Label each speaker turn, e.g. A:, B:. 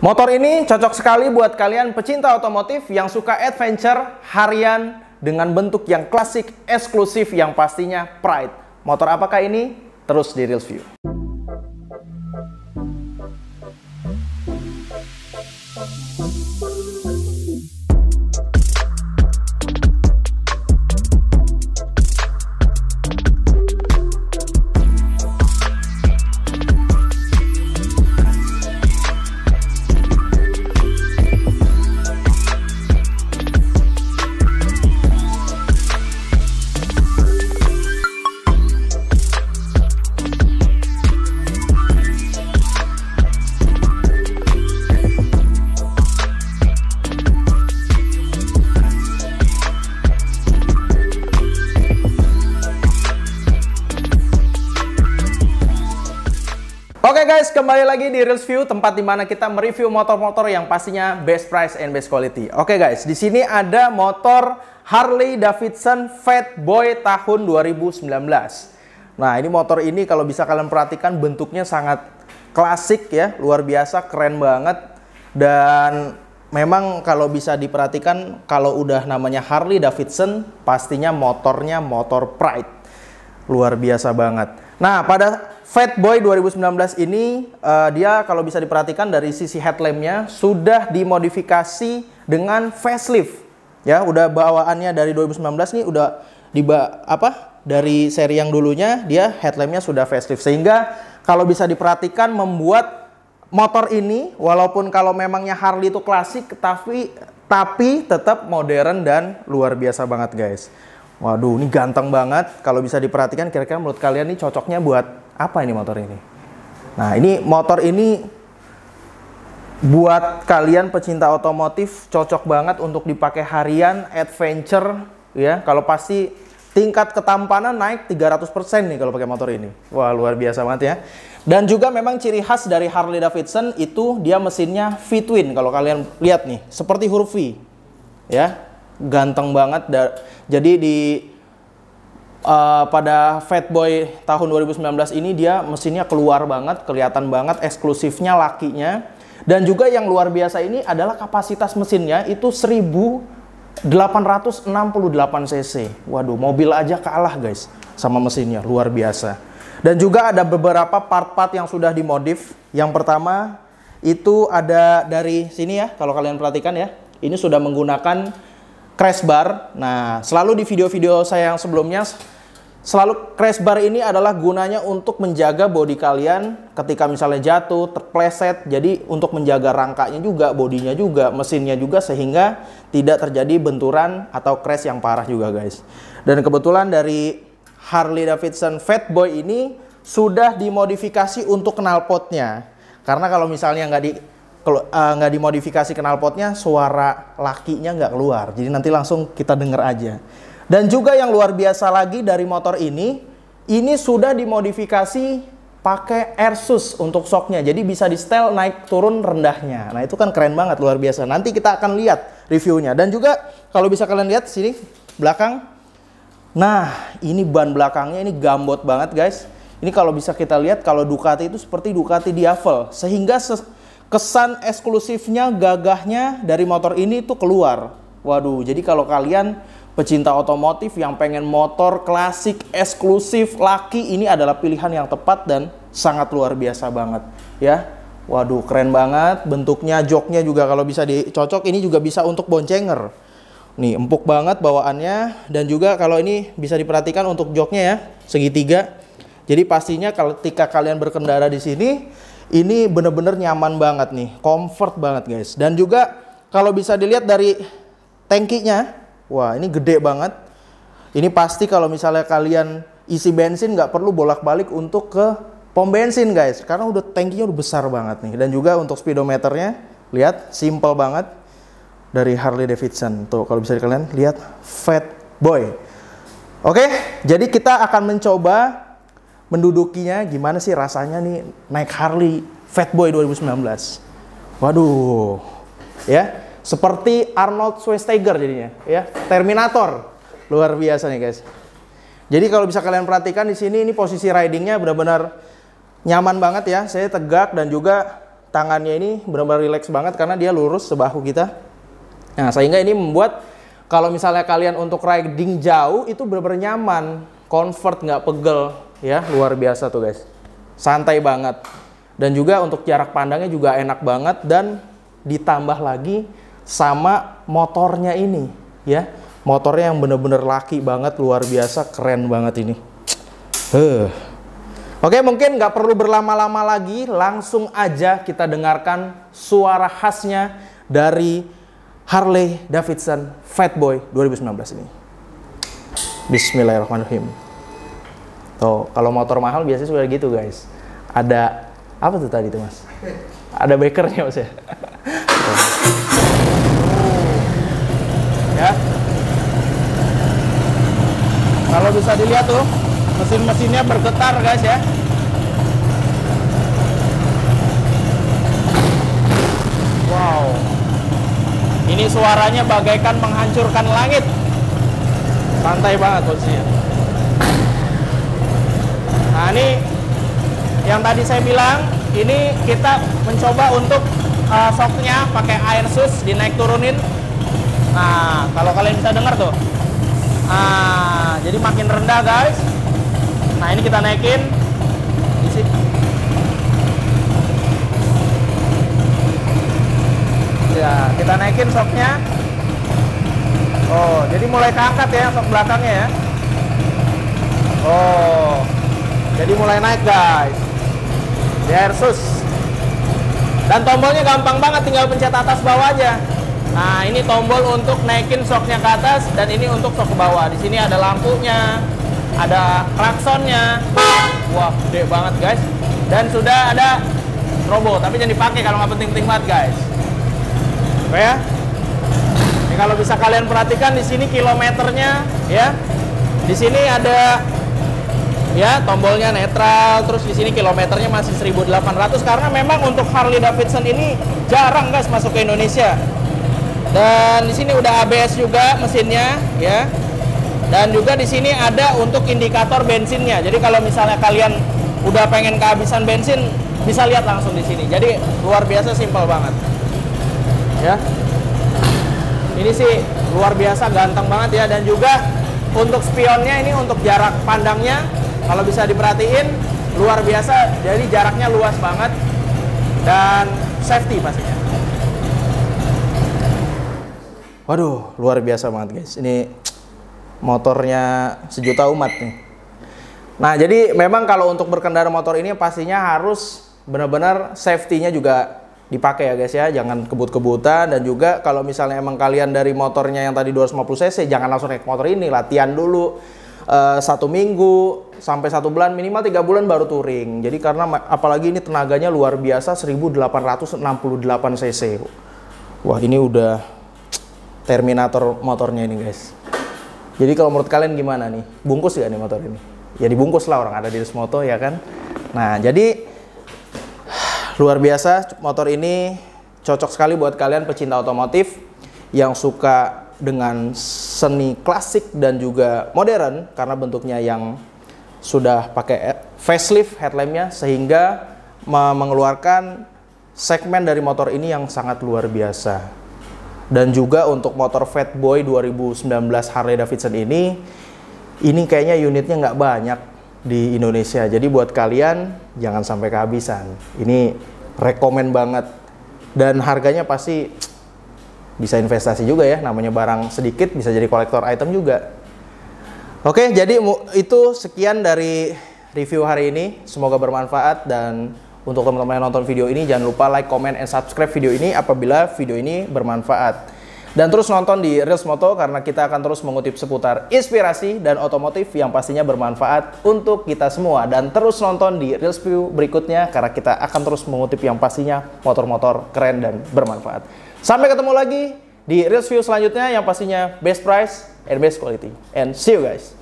A: Motor ini cocok sekali buat kalian pecinta otomotif yang suka adventure harian dengan bentuk yang klasik, eksklusif, yang pastinya pride. Motor apakah ini? Terus di Reels View. Oke guys, kembali lagi di Reels View, tempat dimana kita mereview motor-motor yang pastinya best price and best quality. Oke guys, di sini ada motor Harley Davidson Fatboy tahun 2019. Nah, ini motor ini kalau bisa kalian perhatikan bentuknya sangat klasik ya, luar biasa, keren banget. Dan memang kalau bisa diperhatikan, kalau udah namanya Harley Davidson, pastinya motornya motor pride. Luar biasa banget. Nah, pada Fatboy 2019 ini dia kalau bisa diperhatikan dari sisi headlampnya sudah dimodifikasi dengan facelift. Ya, udah bawaannya dari 2019 nih udah dari seri yang dulunya dia headlampnya sudah facelift, sehingga kalau bisa diperhatikan membuat motor ini walaupun kalau memangnya Harley itu klasik tapi tetap modern dan luar biasa banget guys. Waduh, ini ganteng banget. Kalau bisa diperhatikan, kira-kira menurut kalian nih cocoknya buat apa ini motor ini? Nah, ini motor ini buat kalian pecinta otomotif cocok banget untuk dipakai harian, adventure ya. Kalau pasti tingkat ketampanan naik 300% nih kalau pakai motor ini. Wah, luar biasa banget ya. Dan juga memang ciri khas dari Harley Davidson itu dia mesinnya V-twin. Kalau kalian lihat nih, seperti huruf V. Ya. Ganteng banget. Jadi pada Fatboy tahun 2019 ini dia mesinnya keluar banget, kelihatan banget, eksklusifnya, lakinya. Dan juga yang luar biasa ini adalah kapasitas mesinnya itu 1868 cc. Waduh, mobil aja kalah guys sama mesinnya, luar biasa. Dan juga ada beberapa part-part yang sudah dimodif. Yang pertama itu ada dari sini ya, kalau kalian perhatikan ya, ini sudah menggunakan crash bar. Nah, selalu di video-video saya yang sebelumnya, selalu crash bar ini adalah gunanya untuk menjaga bodi kalian ketika misalnya jatuh, terpleset. Jadi untuk menjaga rangkanya juga, bodinya juga, mesinnya juga, sehingga tidak terjadi benturan atau crash yang parah juga guys. Dan kebetulan dari Harley Davidson Fatboy ini sudah dimodifikasi untuk knalpotnya. Karena kalau misalnya nggak dimodifikasi knalpotnya, suara lakinya nggak keluar. Jadi nanti langsung kita denger aja. Dan juga yang luar biasa lagi dari motor ini sudah dimodifikasi pakai airsus untuk shocknya. Jadi bisa di setel naik turun rendahnya. Nah, itu kan keren banget, luar biasa. Nanti kita akan lihat reviewnya. Dan juga kalau bisa kalian lihat sini belakang. Nah, ini ban belakangnya ini gambot banget guys. Ini kalau bisa kita lihat, kalau Ducati itu seperti Ducati Diavel, sehingga kesan eksklusifnya, gagahnya dari motor ini tuh keluar. Waduh, jadi kalau kalian pecinta otomotif yang pengen motor klasik, eksklusif, laki, ini adalah pilihan yang tepat dan sangat luar biasa banget ya. Waduh, keren banget. Bentuknya, joknya juga kalau bisa dicocok, ini juga bisa untuk boncenger. Nih, empuk banget bawaannya. Dan juga kalau ini bisa diperhatikan untuk joknya ya, segitiga. Jadi pastinya ketika kalian berkendara di sini, ini bener-bener nyaman banget nih, comfort banget guys. Dan juga kalau bisa dilihat dari tangkinya, wah ini gede banget. Ini pasti kalau misalnya kalian isi bensin nggak perlu bolak-balik untuk ke pom bensin guys, karena udah tangkinya udah besar banget nih. Dan juga untuk speedometernya, lihat simple banget dari Harley Davidson. Tuh kalau bisa kalian lihat Fatboy. Oke, jadi kita akan mencoba mendudukinya, gimana sih rasanya nih naik Harley Fatboy 2019. Waduh, ya seperti Arnold Schwarzenegger jadinya, ya Terminator, luar biasa nih guys. Jadi kalau bisa kalian perhatikan di sini, ini posisi ridingnya benar-benar nyaman banget ya. Saya tegak dan juga tangannya ini benar-benar rileks banget karena dia lurus sebahu kita. Nah, sehingga ini membuat kalau misalnya kalian untuk riding jauh itu benar-benar nyaman, comfort, nggak pegel ya, luar biasa tuh guys. Santai banget. Dan juga untuk jarak pandangnya juga enak banget, dan ditambah lagi sama motornya ini ya. Motornya yang bener-bener laki banget, luar biasa, keren banget ini. Oke, mungkin nggak perlu berlama-lama lagi, langsung aja kita dengarkan suara khasnya dari Harley Davidson Fatboy 2019 ini. Bismillahirrahmanirrahim. Tuh, kalau motor mahal biasanya sudah gitu guys. Ada, apa tuh tadi tuh mas? Ada bakernya mas ya? Ya. Kalau bisa dilihat tuh, mesin-mesinnya bergetar guys ya. Wow. Ini suaranya bagaikan menghancurkan langit. Santai banget posisinya. Nah ini yang tadi saya bilang, ini kita mencoba untuk shocknya pakai air sus, dinaik turunin. Nah kalau kalian bisa dengar tuh, jadi makin rendah guys. Nah ini kita naikin di sini. Ya kita naikin shocknya. Oh jadi mulai keangkat ya shock belakangnya ya. Oh jadi mulai naik guys. Di air sus. Dan tombolnya gampang banget, tinggal pencet atas bawah aja. Nah ini tombol untuk naikin shocknya ke atas, dan ini untuk shock ke bawah. Di sini ada lampunya, ada klaksonnya. Wah gede banget guys. Dan sudah ada turbo, tapi jangan dipakai kalau nggak penting-penting banget guys. Oke ya. Ini kalau bisa kalian perhatikan di sini kilometernya ya. Di sini ada ya tombolnya netral, terus di sini kilometernya masih 1.800 karena memang untuk Harley Davidson ini jarang guys masuk ke Indonesia. Dan di sini udah ABS juga mesinnya ya. Dan juga di sini ada untuk indikator bensinnya. Jadi kalau misalnya kalian udah pengen kehabisan bensin, bisa lihat langsung di sini. Jadi luar biasa, simpel banget. Ya. Ini sih luar biasa, ganteng banget ya. Dan juga untuk spionnya ini untuk jarak pandangnya, kalau bisa diperhatiin luar biasa. Jadi jaraknya luas banget dan safety pastinya. Waduh, luar biasa banget guys. Ini motornya sejuta umat nih. Nah, jadi memang kalau untuk berkendara motor ini pastinya harus benar-benar safety-nya juga dipakai ya guys ya. Jangan kebut-kebutan, dan juga kalau misalnya emang kalian dari motornya yang tadi 250 cc, jangan langsung naik motor ini, latihan dulu 1 minggu sampai 1 bulan, minimal 3 bulan baru touring. Jadi karena apalagi ini tenaganya luar biasa, 1868 cc. Wah, ini udah Terminator motornya ini guys. Jadi kalau menurut kalian gimana nih? Bungkus gak nih motor ini? Ya dibungkus lah, orang ada di Moto ya kan. Nah jadi luar biasa, motor ini cocok sekali buat kalian pecinta otomotif yang suka dengan seni klasik dan juga modern, karena bentuknya yang sudah pakai facelift headlampnya, sehingga mengeluarkan segmen dari motor ini yang sangat luar biasa. Dan juga untuk motor Fatboy 2019 Harley Davidson ini kayaknya unitnya nggak banyak di Indonesia. Jadi buat kalian jangan sampai kehabisan. Ini rekomen banget. Dan harganya pasti bisa investasi juga ya. Namanya barang sedikit bisa jadi kolektor item juga. Oke, jadi itu sekian dari review hari ini. Semoga bermanfaat, dan untuk teman-teman yang nonton video ini jangan lupa like, comment, and subscribe video ini apabila video ini bermanfaat. Dan terus nonton di Reels Moto karena kita akan terus mengutip seputar inspirasi dan otomotif yang pastinya bermanfaat untuk kita semua. Dan terus nonton di Reels View berikutnya karena kita akan terus mengutip yang pastinya motor-motor keren dan bermanfaat. Sampai ketemu lagi di Reels View selanjutnya yang pastinya best price and best quality. And see you guys!